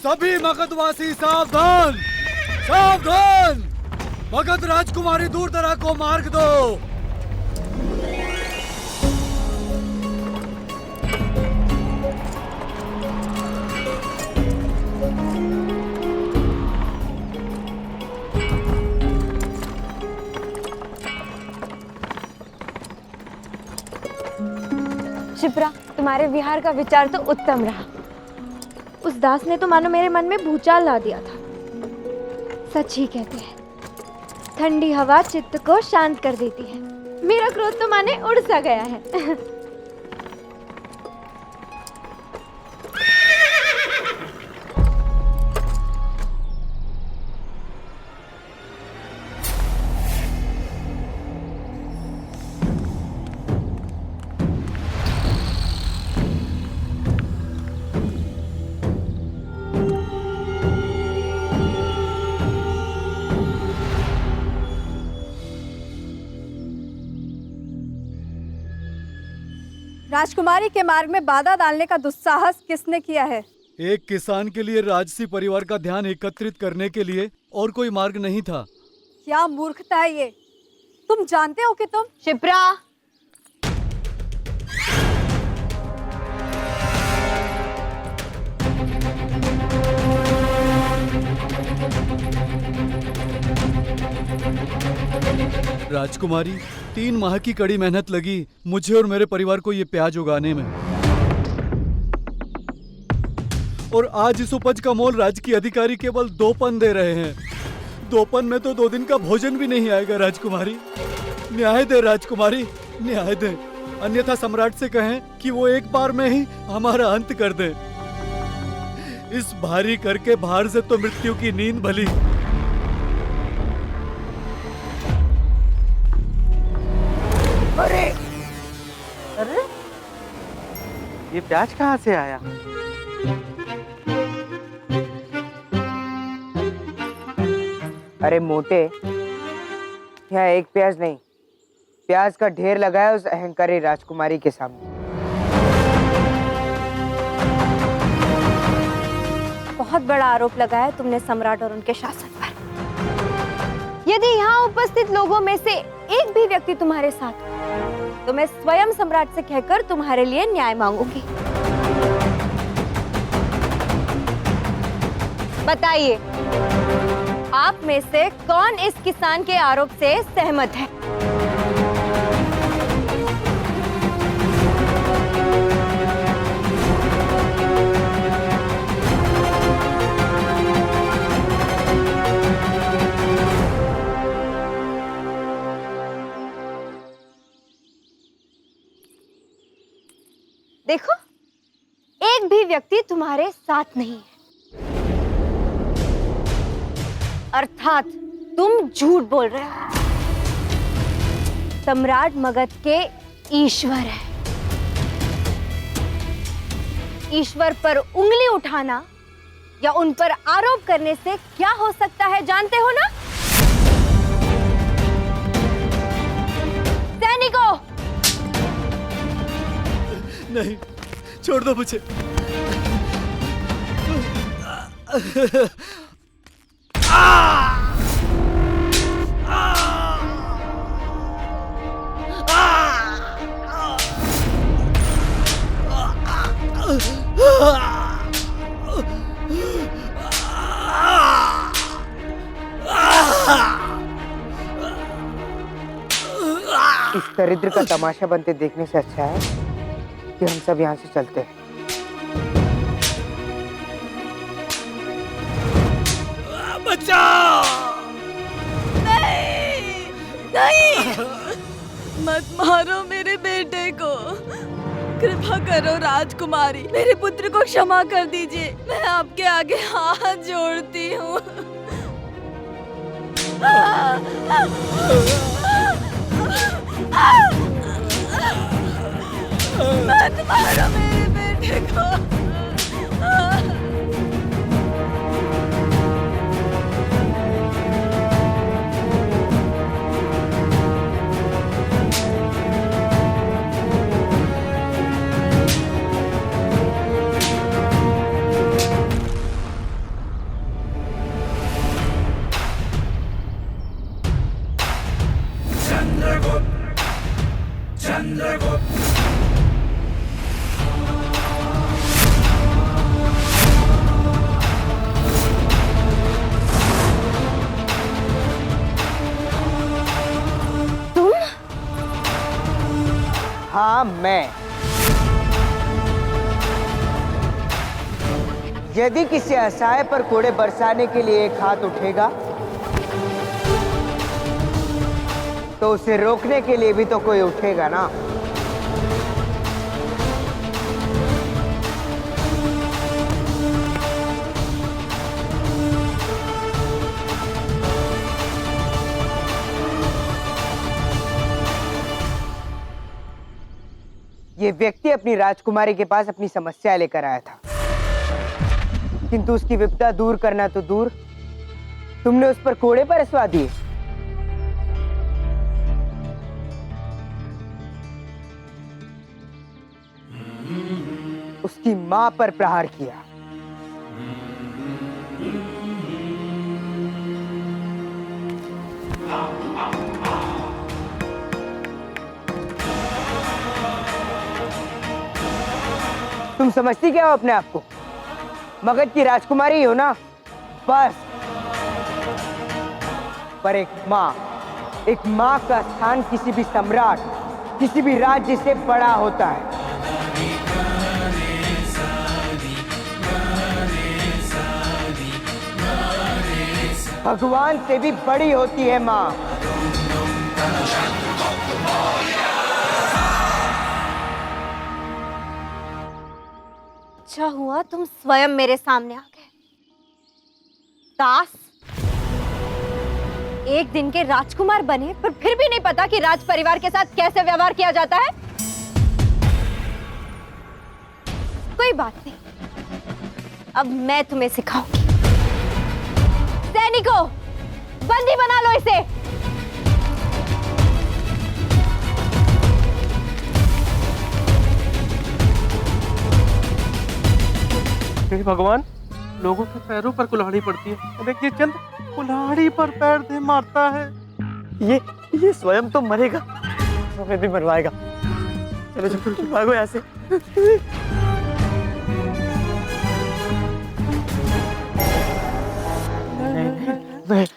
सभी मगधवासी सावधान, सावधान! मगध राजकुमारी दूरदरा को मार्ग दो। शिप्रा, तुम्हारे विहार का विचार तो उत्तम रहा। उस दास ने तो मानो मेरे मन में भूचाल ला दिया था। सच ही कहते हैं, ठंडी हवा चित्त को शांत कर देती है। मेरा क्रोध तो माने उड़ सा गया है। राजकुमारी के मार्ग में बाधा डालने का दुस्साहस किसने किया है? एक किसान के लिए राजसी परिवार का ध्यान एकत्रित करने के लिए और कोई मार्ग नहीं था। क्या मूर्खता है ये! तुम जानते हो कि तुम शिप्रा, राजकुमारी, 3 माह की कड़ी मेहनत लगी मुझे और मेरे परिवार को ये प्याज उगाने में, और आज इस उपज का मोल राजकीय अधिकारी केवल 2 पन दे रहे हैं। 2 पन में तो 2 दिन का भोजन भी नहीं आएगा। राजकुमारी, न्याय दे राजकुमारी, न्याय दे, अन्यथा सम्राट से कहें कि वो एक बार में ही हमारा अंत कर दे। इस भारी करके भार से तो मृत्यु की नींद भली। अरे अरे, ये प्याज कहाँ से आया? अरे मोटे, यहाँ एक प्याज नहीं, प्याज का ढेर लगाया उस अहंकारी राजकुमारी के सामने। बहुत बड़ा आरोप लगाया तुमने सम्राट और उनके शासन पर। यदि यहाँ उपस्थित लोगों में से एक भी व्यक्ति तुम्हारे साथ हो, तो मैं स्वयं सम्राट से कहकर तुम्हारे लिए न्याय मांगूंगी। बताइए, आप में से कौन इस किसान के आरोप से सहमत है? देखो, एक भी व्यक्ति तुम्हारे साथ नहीं है, अर्थात तुम झूठ बोल रहे हो। सम्राट मगध के ईश्वर है। ईश्वर पर उंगली उठाना या उन पर आरोप करने से क्या हो सकता है जानते हो ना? सैनिकों, नहीं, छोड़ दो मुझे। इस दरिद्र का तमाशा बनते देखने से अच्छा है कि हम सब यहाँ से चलते हैं। बचाओ! नहीं, नहीं, मत मारो मेरे बेटे को। कृपा करो राजकुमारी, मेरे पुत्र को क्षमा कर दीजिए। मैं आपके आगे हाथ जोड़ती हूँ। मत मारो मेरे बेटे को। यदि किसी असहाय पर कोड़े बरसाने के लिए एक हाथ उठेगा तो उसे रोकने के लिए भी तो कोई उठेगा ना। ये व्यक्ति अपनी राजकुमारी के पास अपनी समस्या लेकर आया था, किंतु उसकी विपदा दूर करना तो दूर, तुमने उस पर कोड़े बरसवा दिए। उसकी मां पर प्रहार किया। तुम समझती क्या हो अपने आप को? मगध की राजकुमारी हो ना, बस। पर एक माँ का स्थान किसी भी सम्राट, किसी भी राज्य से बड़ा होता है। भगवान से भी बड़ी होती है माँ। अच्छा हुआ तुम स्वयं मेरे सामने आ गए। दास, एक दिन के राजकुमार बने पर फिर भी नहीं पता कि राज परिवार के साथ कैसे व्यवहार किया जाता है। कोई बात नहीं, अब मैं तुम्हें सिखाऊंगी। सैनिकों, बंदी बना लो इसे। हे भगवान, लोगों के पैरों पर कुल्हाड़ी पड़ती है और एक ये चंद कुल्हाड़ी पर पैर दे मारता है। ये स्वयं तो मरेगा, हमें भी मरवाएगा। चलो चलो भागो यहाँ से। नहीं।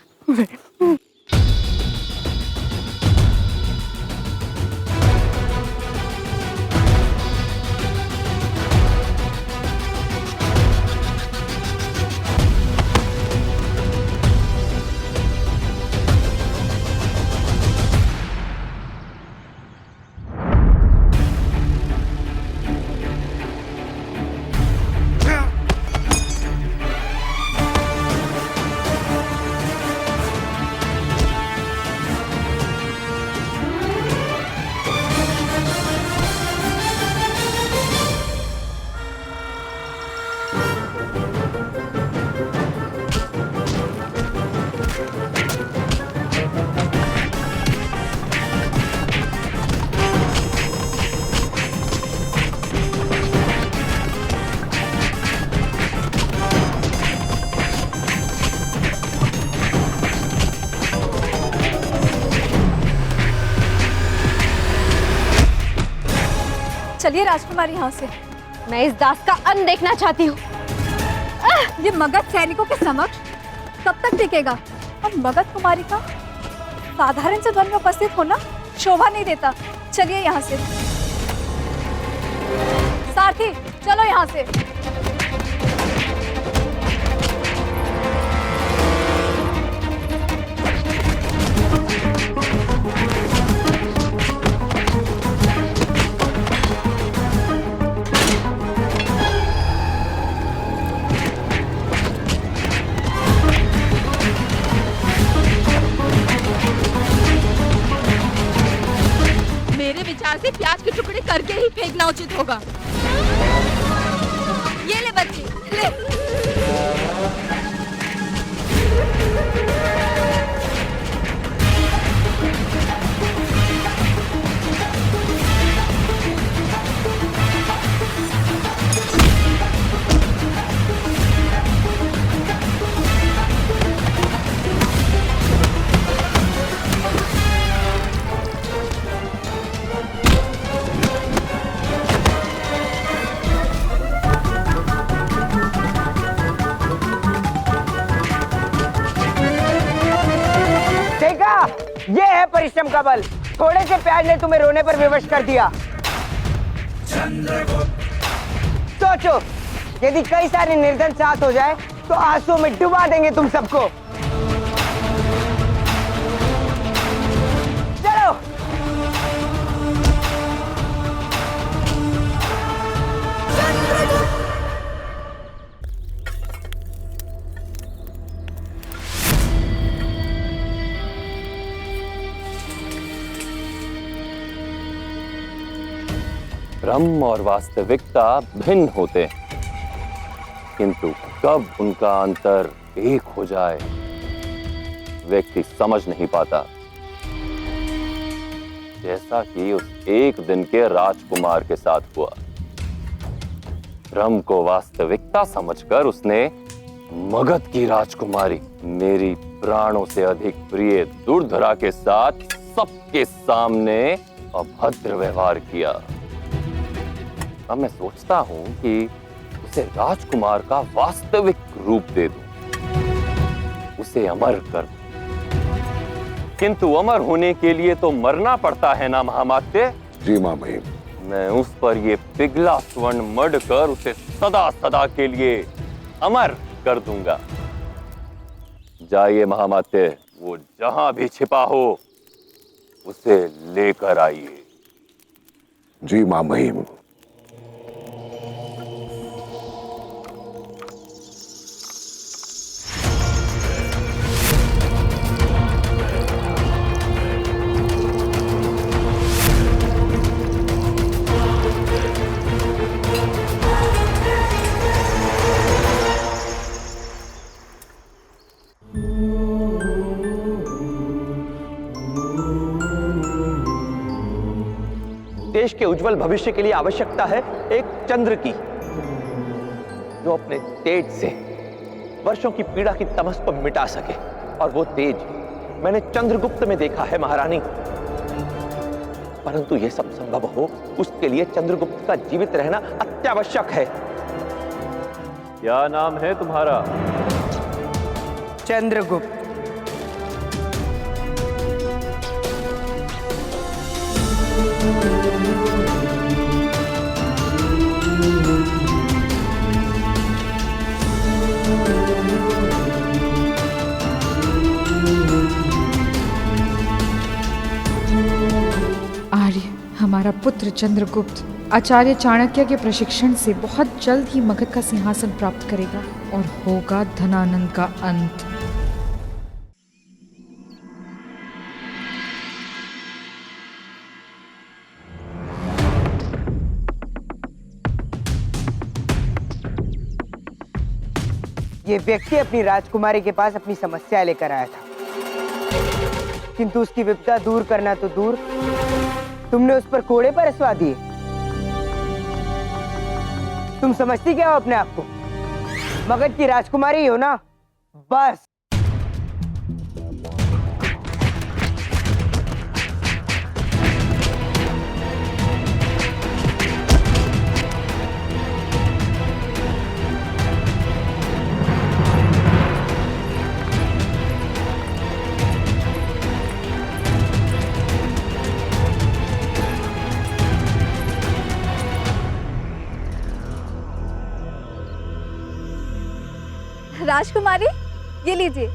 चलिए राजकुमारी यहाँ से। मैं इस दास का अंत देखना चाहती हूँ। ये मगध सैनिकों के समक्ष कब तक टिकेगा? और मगध कुमारी का साधारण से वन में उपस्थित होना शोभा नहीं देता। चलिए यहाँ से। सारथी, चलो यहाँ से। से प्याज के टुकड़े करके ही फेंकना उचित होगा। ये ले बच्ची, ले। ये है परिश्रम का बल। थोड़े से प्याज ने तुम्हें रोने पर विवश कर दिया। सोचो, यदि कई सारे निर्धन साथ हो जाए तो आंसुओं में डुबा देंगे तुम सबको। चलो। भ्रम और वास्तविकता भिन्न होते हैं, किंतु कब उनका अंतर एक हो जाए व्यक्ति समझ नहीं पाता। जैसा कि उस एक दिन के राजकुमार के साथ हुआ। भ्रम को वास्तविकता समझकर उसने मगध की राजकुमारी, मेरी प्राणों से अधिक प्रिय दुर्धरा के साथ सबके सामने अभद्र व्यवहार किया। अब मैं सोचता हूं कि उसे राजकुमार का वास्तविक रूप दे दूं, उसे अमर कर दूं। किंतु अमर होने के लिए तो मरना पड़ता है ना महामात्य? जी महामहिम। मैं उस पर ये पिघला स्वर्ण मढ़कर उसे सदा सदा के लिए अमर कर दूंगा। जाइए महामात्य, वो जहां भी छिपा हो उसे लेकर आइए। जी महामहिम। देश के उज्जवल भविष्य के लिए आवश्यकता है एक चंद्र की, जो अपने तेज से वर्षों की पीड़ा की तमस को मिटा सके। और वो तेज मैंने चंद्रगुप्त में देखा है महारानी। परंतु यह सब संभव हो, उसके लिए चंद्रगुप्त का जीवित रहना अत्यावश्यक है। क्या नाम है तुम्हारा? चंद्रगुप्त। आर्य, हमारा पुत्र चंद्रगुप्त आचार्य चाणक्य के प्रशिक्षण से बहुत जल्द ही मगध का सिंहासन प्राप्त करेगा और होगा धनानंद का अंत। ये व्यक्ति अपनी राजकुमारी के पास अपनी समस्या लेकर आया था, किंतु उसकी विपदा दूर करना तो दूर, तुमने उस पर कोड़े बरसवा दिए। तुम समझती क्या हो अपने आप को? मगध की राजकुमारी हो ना, बस। राजकुमारी, ये लीजिए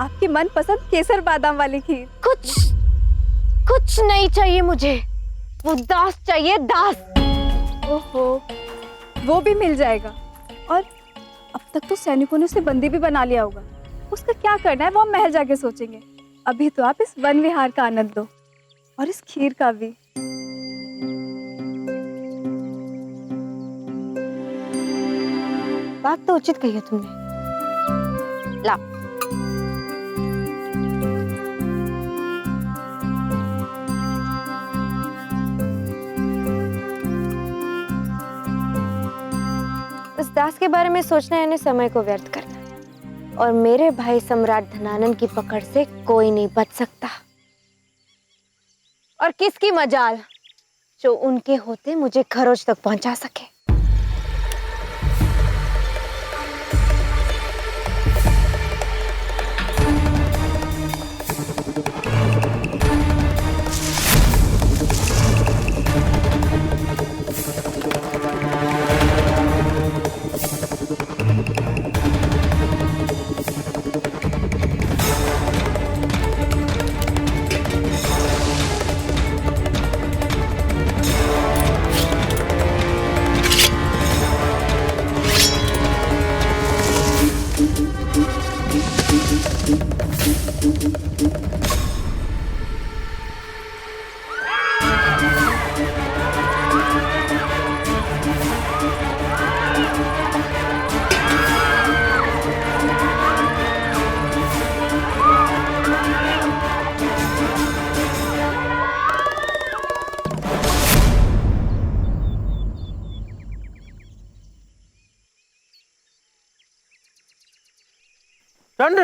आपकी मनपसंद केसर बादाम वाली खीर। कुछ नहीं चाहिए मुझे, वो दास चाहिए, दास। ओहो, वो भी मिल जाएगा। और अब तक तो सैनिकों ने उसे बंदी भी बना लिया होगा। उसका क्या करना है वो हम महल जाके सोचेंगे। अभी तो आप इस वन विहार का आनंद लो और इस खीर का भी। बात तो उचित कही है तुमने। ला। उस दास के बारे में सोचना यानी समय को व्यर्थ करना, और मेरे भाई सम्राट धनानंद की पकड़ से कोई नहीं बच सकता। और किसकी मजाल जो उनके होते मुझे खरोच तक पहुंचा सके। चंद्र,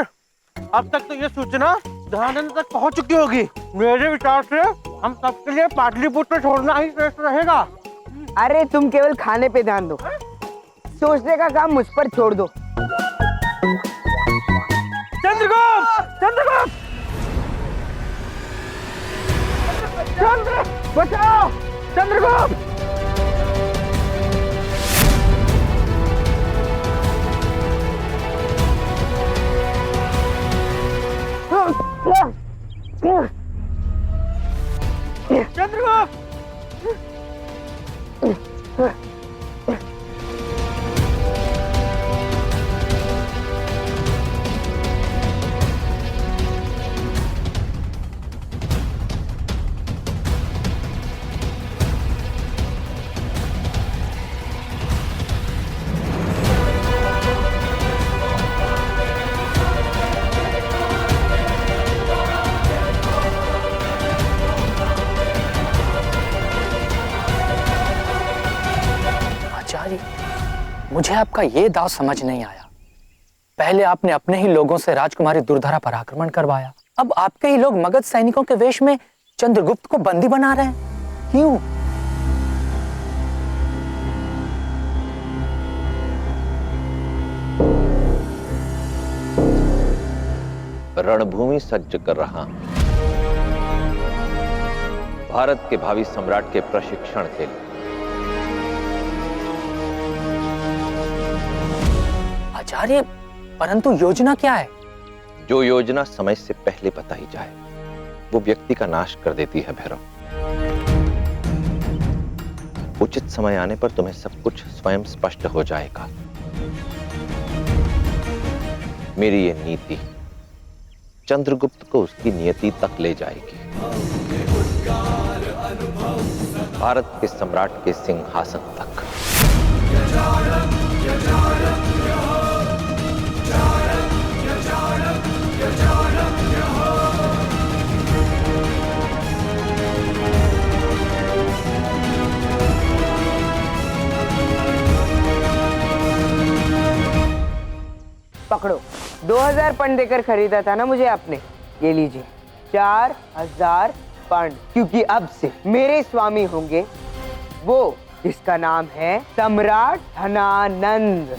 अब तक तो ये सूचना धनानंद तक पहुंच चुकी होगी। मेरे विचार से हम सबके लिए पाटलिपुत्र छोड़ना ही श्रेष्ठ रहेगा। अरे तुम केवल खाने पे ध्यान दो, सोचने का काम मुझ पर छोड़ दो। चंद्रगुप्त! चंद्रगुप्त! चंद्र, बचाओ! चंद्रगुप्त! चंद्रगुप्त! मुझे आपका ये दाव समझ नहीं आया। पहले आपने अपने ही लोगों से राजकुमारी दुर्धरा पर आक्रमण करवाया, अब आपके ही लोग मगध सैनिकों के वेश में चंद्रगुप्त को बंदी बना रहे हैं। क्यों? रणभूमि सज्ज कर रहा हूं भारत के भावी सम्राट के प्रशिक्षण के लिए। आचार्य, परंतु योजना क्या है? जो योजना समय से पहले बताई जाए वो व्यक्ति का नाश कर देती है भैरव। उचित समय आने पर तुम्हें सब कुछ स्वयं स्पष्ट हो जाएगा। मेरी ये नीति चंद्रगुप्त को उसकी नियति तक ले जाएगी, भारत के सम्राट के सिंहासन तक। पकड़ो, 2000 पंड देकर खरीदा था ना मुझे आपने, ये लीजिए 4000 पंड, क्योंकि अब से मेरे स्वामी होंगे वो जिसका नाम है सम्राट धनानंद।